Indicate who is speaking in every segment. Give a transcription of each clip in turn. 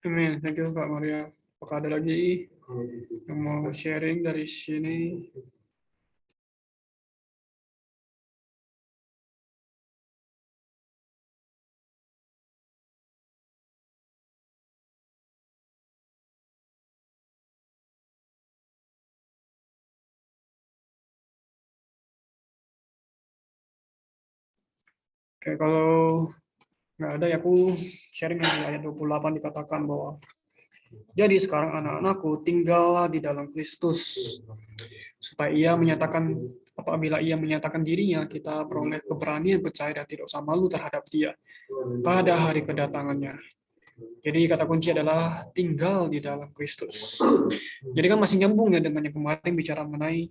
Speaker 1: Amin. Thank you Kak Maria. Apakah ada lagi yang mau sharing dari sini? Oke, kalau nggak ada ya aku sharing yang di ayat 28 dikatakan bahwa jadi sekarang anak-anakku tinggallah di dalam Kristus supaya ia menyatakan apabila ia menyatakan dirinya kita peroleh keberanian percaya dan tidak usah malu terhadap dia pada hari kedatangannya. Jadi kata kunci adalah tinggal di dalam Kristus. Jadi kan masih nyambung ya dengan yang kemarin bicara mengenai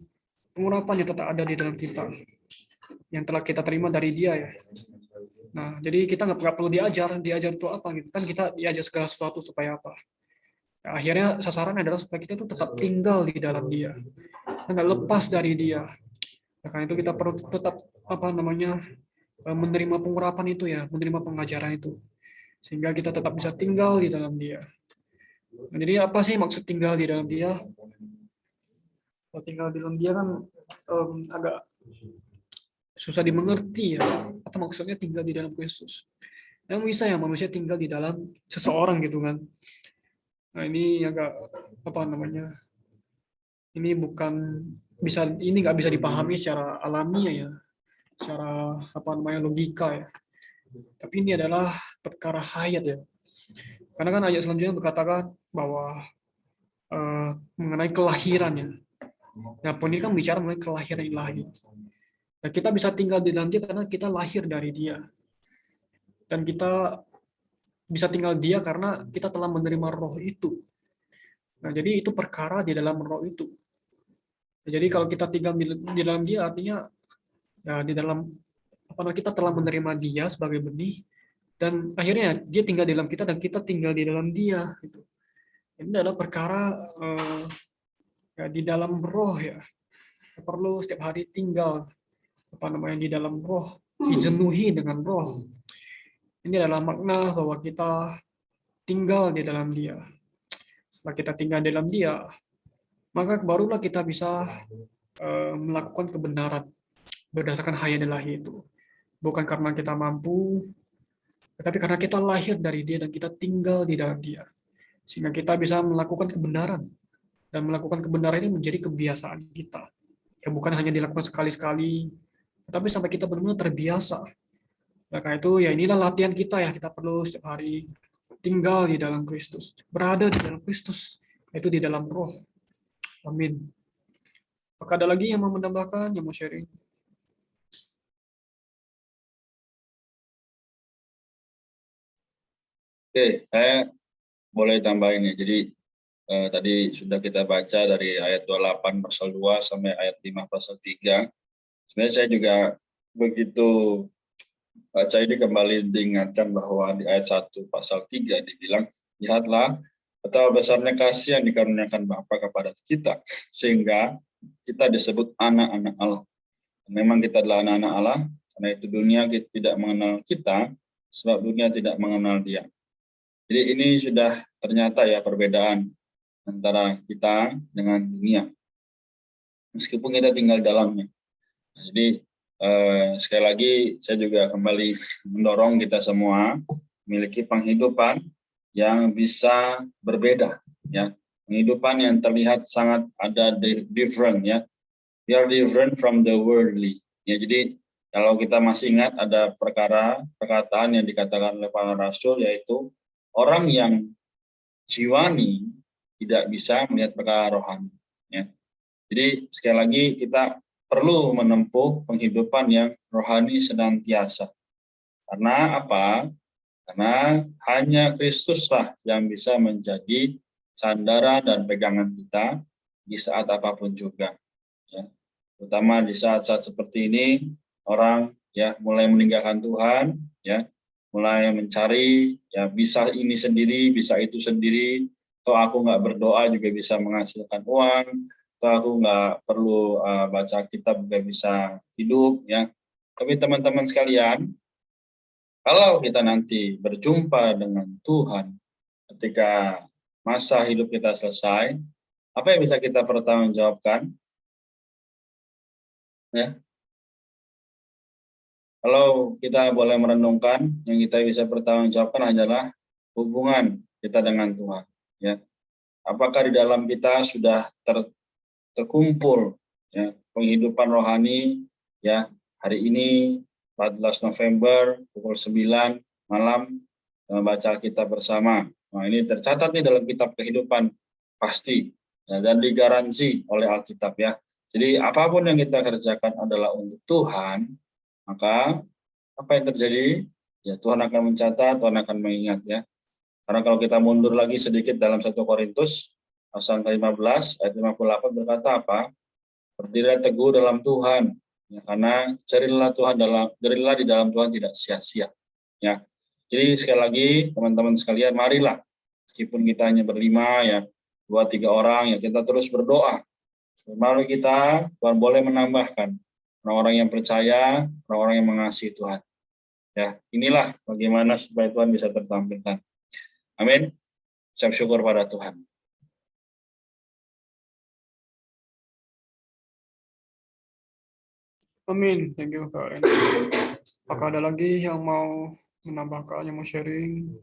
Speaker 1: pengurapan yang tetap ada di dalam kita, yang telah kita terima dari Dia ya. Nah, jadi kita nggak perlu diajar itu apa gitu kan, kita diajar segala sesuatu supaya apa? Nah, akhirnya sasaran adalah supaya kita tuh tetap tinggal di dalam Dia, nggak lepas dari Dia. Nah, karena itu kita perlu tetap apa namanya menerima pengurapan itu ya, menerima pengajaran itu, sehingga kita tetap bisa tinggal di dalam Dia. Nah, jadi apa sih maksud tinggal di dalam Dia? Kalau tinggal di dalam Dia kan agak susah dimengerti ya. Apa maksudnya tinggal di dalam Kristus? Yang bisa ya manusia tinggal di dalam seseorang gitu kan. Nah ini agak apa namanya? Ini bukan bisa ini nggak bisa dipahami secara alamiah ya, secara apa namanya logika ya. Tapi ini adalah perkara hayat ya. Karena kan ayat selanjutnya berkatakan bahwa mengenai kelahirannya. Nah, pun ini kan bicara mengenai kelahiran ilahi. Nah, kita bisa tinggal di dalam Dia karena kita lahir dari Dia. Dan kita bisa tinggal Dia karena kita telah menerima roh itu. Nah, jadi itu perkara di dalam roh itu. Nah, jadi kalau kita tinggal di dalam Dia artinya ya di dalam apa namanya kita telah menerima Dia sebagai benih dan akhirnya Dia tinggal di dalam kita dan kita tinggal di dalam Dia gitu. Ini adalah perkara ya, di dalam roh ya. Kita perlu setiap hari tinggal apa namanya di dalam roh, dijenuhi dengan roh. Ini adalah makna bahwa kita tinggal di dalam Dia. Setelah kita tinggal di dalam Dia, maka barulah kita bisa melakukan kebenaran berdasarkan hayat ilahi itu. Bukan karena kita mampu, tetapi karena kita lahir dari Dia dan kita tinggal di dalam Dia. Sehingga kita bisa melakukan kebenaran. Dan melakukan kebenaran ini menjadi kebiasaan kita. Ya bukan hanya dilakukan sekali-sekali, tetapi sampai kita benar-benar terbiasa. Nah, karena itu ya inilah latihan kita ya, kita perlu setiap hari tinggal di dalam Kristus, berada di dalam Kristus, yaitu di dalam roh. Amin. Apakah ada lagi yang mau menambahkan, yang mau sharing?
Speaker 2: Oke, saya boleh tambahin ya. Jadi tadi sudah kita baca dari ayat 28 pasal 2 sampai ayat 5 pasal 3. Sebenarnya saya juga begitu baca ini kembali diingatkan bahwa di ayat 1 pasal 3 dibilang, lihatlah betapa besarnya kasih yang dikaruniakan Bapa kepada kita, sehingga kita disebut anak-anak Allah. Memang kita adalah anak-anak Allah, karena itu dunia tidak mengenal kita, sebab dunia tidak mengenal Dia. Jadi ini sudah ternyata ya perbedaan antara kita dengan dunia, meskipun kita tinggal di dalamnya. Nah, jadi sekali lagi saya juga kembali mendorong kita semua memiliki penghidupan yang bisa berbeda, ya, penghidupan yang terlihat sangat ada different, ya, we are different from the worldly, ya. Jadi kalau kita masih ingat ada perkataan yang dikatakan oleh para rasul, yaitu orang yang jiwani tidak bisa melihat perkara rohani, ya. Jadi sekali lagi kita perlu menempuh penghidupan yang rohani senantiasa. Karena apa? Karena hanya Kristuslah yang bisa menjadi sandaran dan pegangan kita di saat apapun juga, ya. Terutama di saat-saat seperti ini, orang ya mulai meninggalkan Tuhan, ya, mulai mencari ya bisa ini sendiri, bisa itu sendiri. Atau aku nggak berdoa juga bisa menghasilkan uang, atau aku nggak perlu baca kitab juga bisa hidup, ya. Tapi teman-teman sekalian, kalau kita nanti berjumpa dengan Tuhan ketika masa hidup kita selesai, apa yang bisa kita pertanggungjawabkan? Ya, kalau kita boleh merenungkan, yang kita bisa pertanggungjawabkan adalah hubungan kita dengan Tuhan. Ya, apakah di dalam kita sudah terkumpul ya penghidupan rohani ya hari ini 14 November pukul 9 malam membaca Alkitab bersama. Nah, ini tercatat nih dalam kitab kehidupan pasti ya, dan digaransi oleh Alkitab ya. Jadi apapun yang kita kerjakan adalah untuk Tuhan, maka apa yang terjadi? Ya Tuhan akan mencatat, Tuhan akan mengingat ya. Karena kalau kita mundur lagi sedikit dalam 1 Korintus pasal ke-15 ayat 58 berkata apa? Berdiri teguh dalam Tuhan, ya, karena carilah di dalam Tuhan tidak sia-sia. Ya, jadi sekali lagi teman-teman sekalian, marilah meskipun kita hanya berlima ya, 2-3 orang ya, kita terus berdoa. Mari kita Tuhan boleh menambahkan orang-orang yang percaya, orang-orang yang mengasihi Tuhan. Ya, inilah bagaimana supaya Tuhan bisa tertampilkan. Amin. Ucap syukur pada Tuhan.
Speaker 1: Amin. Thank you, Kak Ren. Apakah ada lagi yang mau menambahkan, yang mau sharing?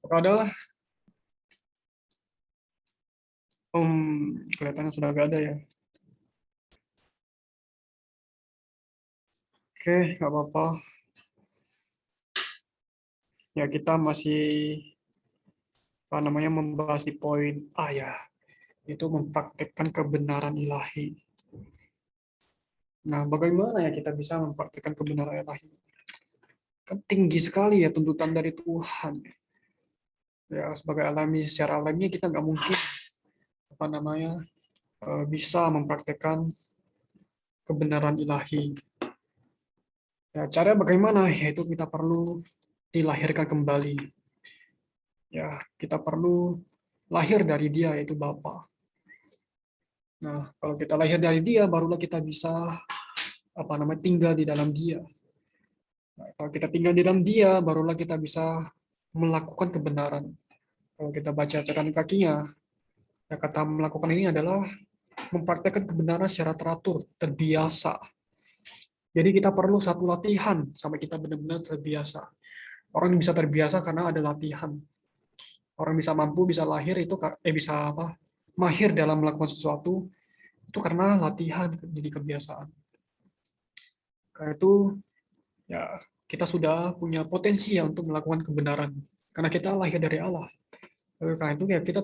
Speaker 1: Apakah ada? Kelihatannya sudah gak ada ya. Oke, nggak apa-apa. Ya, kita masih membahas di poin A ya, itu mempraktekkan kebenaran ilahi. Nah, bagaimana ya kita bisa mempraktekkan kebenaran ilahi? Kan tinggi sekali ya tuntutan dari Tuhan. Ya, sebagai secara alaminya kita nggak mungkin bisa mempraktekkan kebenaran ilahi. Ya, cara bagaimana? Yaitu kita perlu dilahirkan kembali. Ya, kita perlu lahir dari Dia, yaitu Bapa. Nah, kalau kita lahir dari Dia, barulah kita bisa tinggal di dalam Dia. Nah, kalau kita tinggal di dalam Dia, barulah kita bisa melakukan kebenaran. Kalau kita baca catatan kakinya, ya kata melakukan ini adalah mempraktekkan kebenaran secara teratur, terbiasa. Jadi kita perlu satu latihan sampai kita benar-benar terbiasa. Orang bisa terbiasa karena ada latihan. Orang bisa mampu, bisa lahir itu bisa mahir dalam melakukan sesuatu itu karena latihan jadi kebiasaan. Karena itu ya kita sudah punya potensi ya untuk melakukan kebenaran karena kita lahir dari Allah. Karena itu ya kita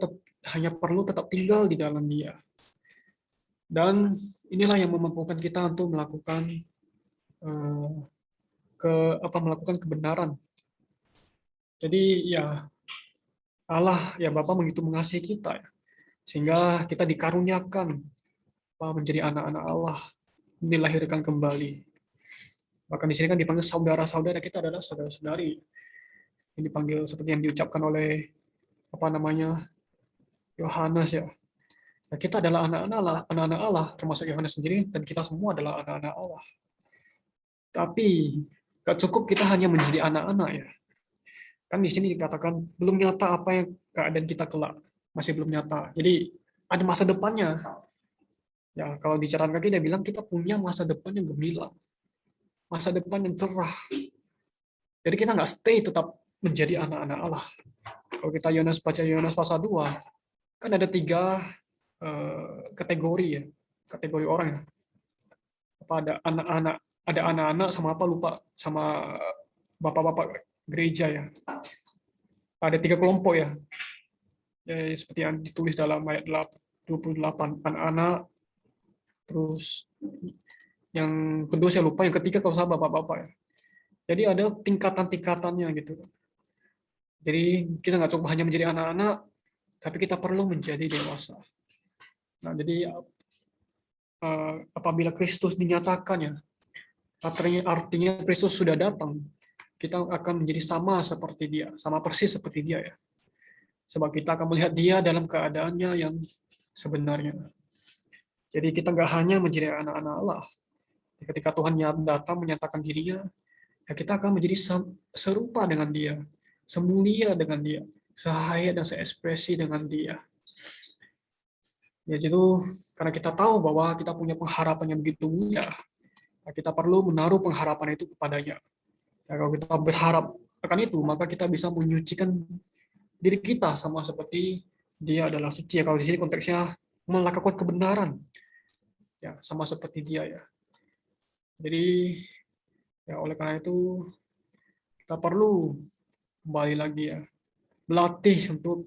Speaker 1: hanya perlu tetap tinggal di dalam Dia. Dan inilah yang memampukan kita untuk melakukan melakukan kebenaran. Jadi ya Allah ya Bapa begitu mengasihi kita ya, sehingga kita dikaruniakan menjadi anak-anak Allah, dilahirkan kembali. Bahkan di sini kan dipanggil saudara-saudara, kita adalah saudara-saudari. Ini dipanggil seperti yang diucapkan oleh Yohanes ya. Nah, kita adalah anak-anak Allah, termasuk Yohanes sendiri, dan kita semua adalah anak-anak Allah. Tapi gak cukup kita hanya menjadi anak-anak ya. Kan di sini dikatakan belum nyata apa yang keadaan kita kelak, masih belum nyata. Jadi ada masa depannya. Ya, kalau di catatan kaki dia bilang kita punya masa depan yang gemilang, masa depan yang cerah. Jadi kita nggak stay tetap menjadi anak-anak Allah. Kalau kita baca Yohanes pasal 2, kan ada 3 kategori ya, kategori orang ya. Ada anak-anak, sama lupa, sama bapak-bapak gereja ya. Ada 3 kelompok ya. Ya, seperti yang ditulis dalam ayat 28, anak-anak, terus yang kedua saya lupa, yang ketiga kalau saya bapak-bapak ya. Jadi ada tingkatan-tingkatannya gitu. Jadi kita nggak cukup hanya menjadi anak-anak, tapi kita perlu menjadi dewasa. Nah, jadi apabila Kristus dinyatakan ya, artinya Kristus sudah datang, kita akan menjadi sama seperti dia, sama persis seperti dia ya. Sebab kita akan melihat dia dalam keadaannya yang sebenarnya. Jadi kita nggak hanya menjadi anak-anak Allah. Ketika Tuhan datang menyatakan dirinya, ya kita akan menjadi serupa dengan dia, semulia dengan dia, sehayat dan seekspresi dengan dia. Ya itu karena kita tahu bahwa kita punya pengharapan yang begitu mulia, kita perlu menaruh pengharapan itu kepadanya. Ya, kalau kita berharap akan itu, maka kita bisa menyucikan diri kita sama seperti dia adalah suci. Kalau di sini konteksnya melakukan kebenaran, ya sama seperti dia ya. Jadi ya oleh karena itu kita perlu kembali lagi ya melatih untuk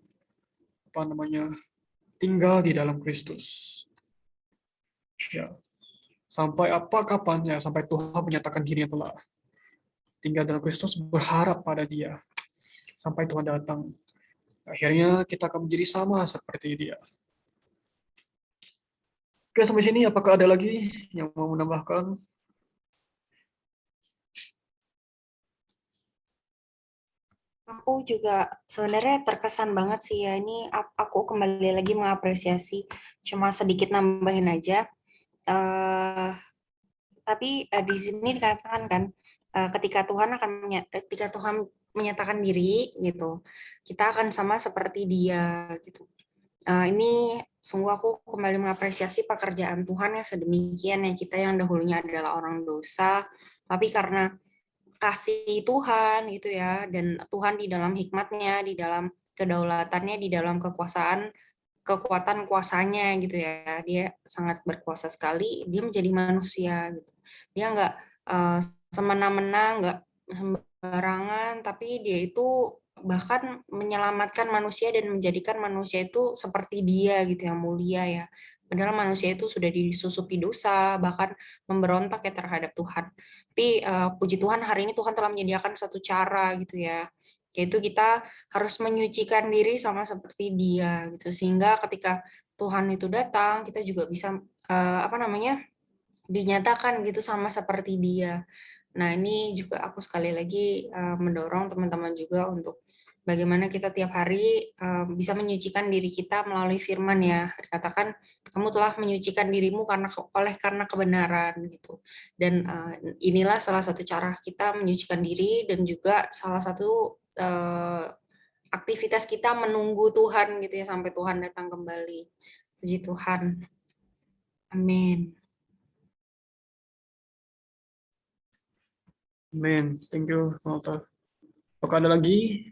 Speaker 1: tinggal di dalam Kristus. Ya, sampai kapan ya sampai Tuhan menyatakan dirinya telah tinggal dalam Kristus, berharap pada Dia sampai Tuhan datang. Akhirnya kita akan menjadi sama seperti Dia. Oke, sampai sini apakah ada lagi yang mau menambahkan?
Speaker 3: Aku juga sebenarnya terkesan banget sih ya. Ini aku kembali lagi mengapresiasi, cuma sedikit nambahin aja. Tapi di sini dikatakan kan, ketika Tuhan menyatakan diri gitu, kita akan sama seperti Dia gitu. Ini sungguh aku kembali mengapresiasi pekerjaan Tuhan yang sedemikian ya, kita yang dahulunya adalah orang dosa, tapi karena kasih Tuhan gitu ya, dan Tuhan di dalam hikmatnya, di dalam kedaulatannya, di dalam kekuatan kuasanya gitu ya, dia sangat berkuasa sekali, dia menjadi manusia gitu. Dia nggak semena-mena, nggak sembarangan, tapi dia itu bahkan menyelamatkan manusia dan menjadikan manusia itu seperti dia gitu, yang mulia ya. Padahal manusia itu sudah disusupi dosa, bahkan memberontak ya terhadap Tuhan. Tapi puji Tuhan hari ini Tuhan telah menyediakan satu cara gitu ya, yaitu kita harus menyucikan diri sama seperti Dia gitu, sehingga ketika Tuhan itu datang kita juga bisa dinyatakan gitu sama seperti Dia. Nah, ini juga aku sekali lagi mendorong teman-teman juga untuk bagaimana kita tiap hari bisa menyucikan diri kita melalui firman ya. Dikatakan kamu telah menyucikan dirimu karena kebenaran gitu. Dan inilah salah satu cara kita menyucikan diri, dan juga salah satu aktivitas kita menunggu Tuhan gitu ya sampai Tuhan datang kembali. Puji Tuhan. Amin.
Speaker 1: Amin. Thank you, Malta. Apakah ada lagi?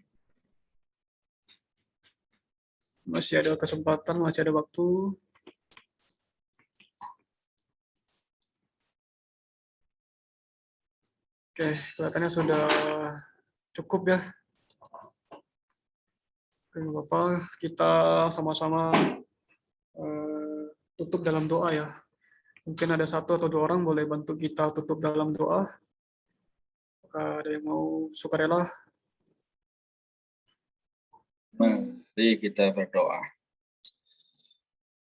Speaker 1: Masih ada kesempatan, masih ada waktu. Oke, kelihatannya sudah cukup ya. Oke, Bapak, kita sama-sama tutup dalam doa ya. Mungkin ada satu atau dua orang boleh bantu kita tutup dalam doa. Apakah ada yang mau sukarela?
Speaker 2: Mari kita berdoa.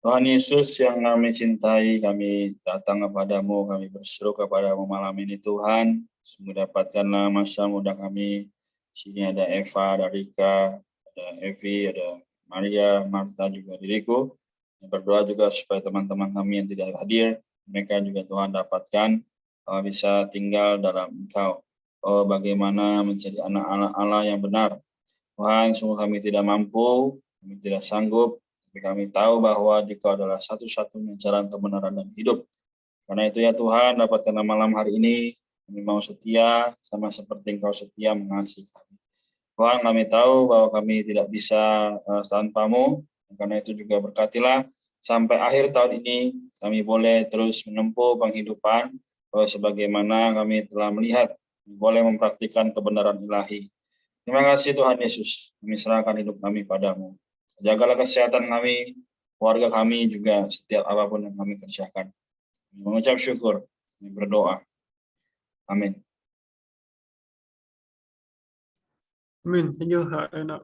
Speaker 2: Tuhan Yesus yang kami cintai, kami datang kepadamu, kami berseru kepadamu malam ini Tuhan. Semoga dapatkanlah masa muda kami. Sini ada Eva, ada Rika, ada Evi, ada Maria, Marta, juga diriku. Yang berdoa juga supaya teman-teman kami yang tidak hadir, mereka juga Tuhan dapatkan bisa tinggal dalam Engkau. Oh, bagaimana menjadi anak-anak Allah yang benar. Tuhan, sungguh kami tidak mampu, kami tidak sanggup, tapi kami tahu bahwa Dikau adalah satu-satunya jalan kebenaran dan hidup. Karena itu ya Tuhan, dapatkan malam hari ini, kami mau setia, sama seperti Engkau setia mengasihi kami. Tuhan, kami tahu bahwa kami tidak bisa tanpa-Mu, karena itu juga berkatilah, sampai akhir tahun ini, kami boleh terus menempuh penghidupan, sebagaimana kami telah melihat, boleh mempraktikkan kebenaran ilahi. Terima kasih Tuhan Yesus, kami serahkan hidup kami padamu. Jagalah kesehatan kami, keluarga kami juga setiap apapun yang kami kerjakan. Kami mengucap syukur, kami berdoa. Amin.
Speaker 1: Amin. Thank you, Kak Rena.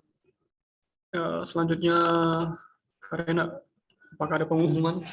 Speaker 1: Selanjutnya, Kak Rena, apakah ada pengumuman?